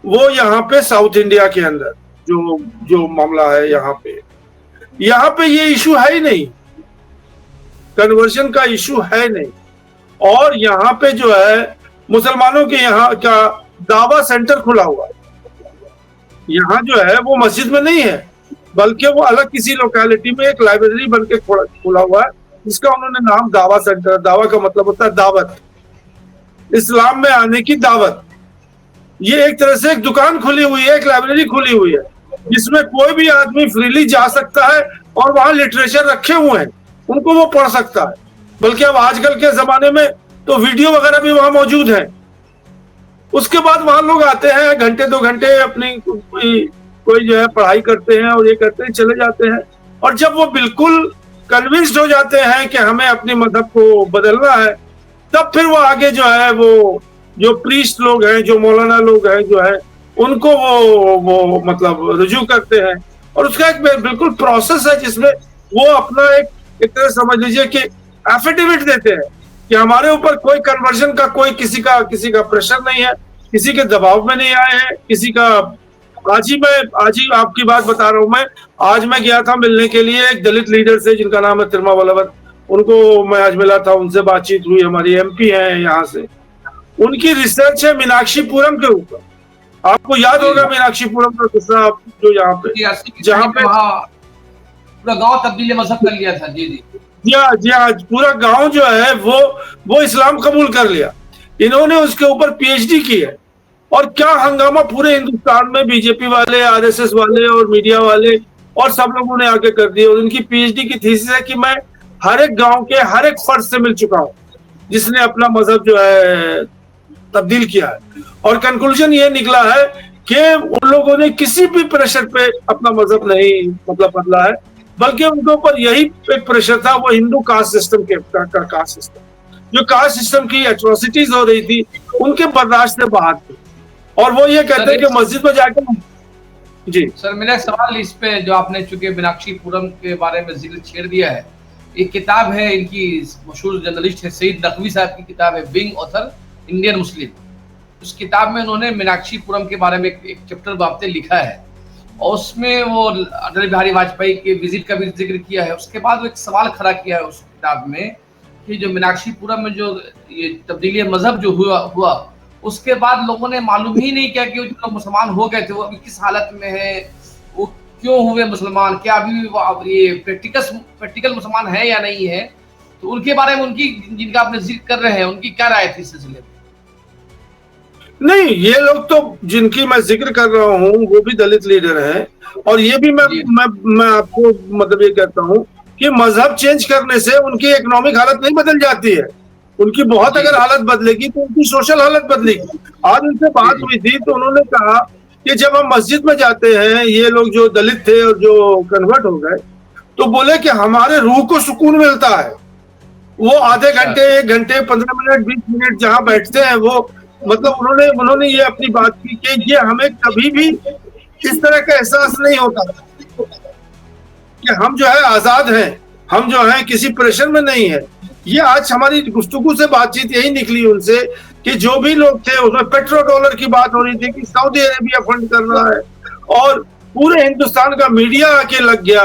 वो यहाँ पे साउथ इंडिया के अंदर जो जो मामला है, यहाँ पे ये इशू है ही नहीं, कन्वर्शन का इशू है नहीं। और यहाँ पे जो है मुसलमानों के यहाँ का दावा सेंटर खुला हुआ है, यहाँ जो है वो मस्जिद में नहीं है, बल्कि वो अलग किसी लोकेलिटी में एक लाइब्रेरी बन के खुला हुआ है, जिसका उन्होंने नाम दावा सेंटर, दावा का मतलब होता है दावत, इस्लाम में आने की दावत। ये एक तरह से एक दुकान खुली हुई है, एक लाइब्रेरी खुली हुई है, जिसमें कोई भी आदमी फ्रीली जा सकता है और वहां लिटरेचर रखे हुए हैं, उनको वो पढ़ सकता है। बल्कि अब आजकल के जमाने में तो वीडियो वगैरह भी वहां मौजूद है। उसके बाद वहां लोग आते हैं, घंटे 2 घंटे अपनी कोई जो है पढ़ाई करते हैं और ये करते हैं, चले जाते हैं। और जब वो बिल्कुल कन्विंस्ड हो जाते हैं कि हमें अपने मजहब को बदलना है, तब फिर वो आगे जो है वो जो प्रीस्ट लोग हैं, जो मौलाना लोग हैं जो है, उनको वो मतलब रुजू करते हैं। और उसका एक बिल्कुल प्रोसेस है जिसमें वो अपना एक तरह समझ लीजिए कि एफिडेविट देते हैं कि हमारे ऊपर कोई कन्वर्जन का कोई किसी का प्रेशर नहीं है, किसी के दबाव में नहीं आए हैं, किसी का। आज ही आपकी बात बता रहा हूं मैं, आज मैं गया था मिलने के लिए एक दलित लीडर से जिनका नाम है तिरुमावलवन, उनको मैं आज मिला था, उनसे बातचीत हुई, हमारी एमपी है यहाँ से। उनकी रिसर्च है मीनाक्षीपुरम के ऊपर। आपको याद होगा मीनाक्षीपुरम का किस्सा, जो यहाँ पे जहाँ पे पूरा गांव तब्दीली मजहब कर लिया था। जी हाँ, पूरा गांव जो है वो इस्लाम कबूल कर लिया। इन्होंने उसके ऊपर पीएचडी की है। और क्या हंगामा पूरे हिंदुस्तान में बीजेपी वाले, आरएसएस वाले और मीडिया वाले और सब लोगों ने आके कर दिया। और उनकी पीएचडी की थीसिस है कि मैं हर एक गांव के हर एक फर्द से मिल चुका हूँ जिसने अपना मजहब जो है तब्दील किया है। और कंक्लूजन ये निकला है कि उन लोगों ने किसी भी प्रेशर पे अपना मजहब नहीं मतलब बदला है, बल्कि उनके ऊपर यही एक प्रेशर था, वो हिंदू कास्ट सिस्टम का कास्ट सिस्टम, जो कास्ट सिस्टम की एट्रोसिटीज हो रही थी, उनके बर्दाश्त से बाहर थी। और वो ये कहते हैं कि मस्जिद में जाकर। जी सर, मेरा एक सवाल इस पे, जो आपने चूंकि मीनाक्षीपुरम के बारे में जिक्र छेड़ दिया है, एक किताब है इनकी, मशहूर जर्नलिस्ट है सईद नकवी साहब की किताब है बिंग ऑथर इंडियन मुस्लिम। उस किताब में उन्होंने मीनाक्षीपुरम के बारे में एक चैप्टर बाबते लिखा है, और उसमें वो अटल बिहारी वाजपेयी के विजिट का भी जिक्र किया है। उसके बाद वो एक सवाल खड़ा किया है उस किताब में कि जो मीनाक्षीपुरम में जो ये तब्दीली मजहब जो हुआ उसके बाद लोगों ने मालूम ही नहीं किया कि जो लोग मुसलमान हो गए थे वो अभी किस हालत में है, वो क्यों हुए मुसलमान, क्या अभी ये प्रैक्टिकल मुसलमान है या नहीं है। तो उनके बारे में, उनकी जिनका आपने जिक्र कर रहे हैं, उनकी क्या राय थी इस सिलसिले में? नहीं, ये लोग तो जिनकी मैं जिक्र कर रहा हूँ वो भी दलित लीडर हैं। और ये भी मैं आपको मतलब ये कहता हूँ कि मजहब चेंज करने से उनकी इकोनॉमिक हालत नहीं बदल जाती है। उनकी बहुत अगर हालत बदलेगी तो उनकी सोशल हालत बदलेगी। आज उनसे बात हुई थी तो उन्होंने कहा कि जब हम मस्जिद में जाते हैं, ये लोग जो दलित थे और जो कन्वर्ट हो गए, तो बोले कि हमारे रूह को सुकून मिलता है। वो आधे घंटे, 1 घंटे, 15 मिनट, 20 मिनट जहाँ बैठते हैं, वो मतलब उन्होंने ये अपनी बात की कि ये हमें कभी भी इस तरह का एहसास नहीं होता कि हम जो है आजाद हैं, हम जो है किसी प्रेशर में नहीं है। ये आज हमारी गुफ्तगू से बातचीत यही निकली उनसे कि जो भी लोग थे उसमें पेट्रो डॉलर की बात हो रही थी कि सऊदी अरेबिया फंड कर रहा है, और पूरे हिंदुस्तान का मीडिया आके लग गया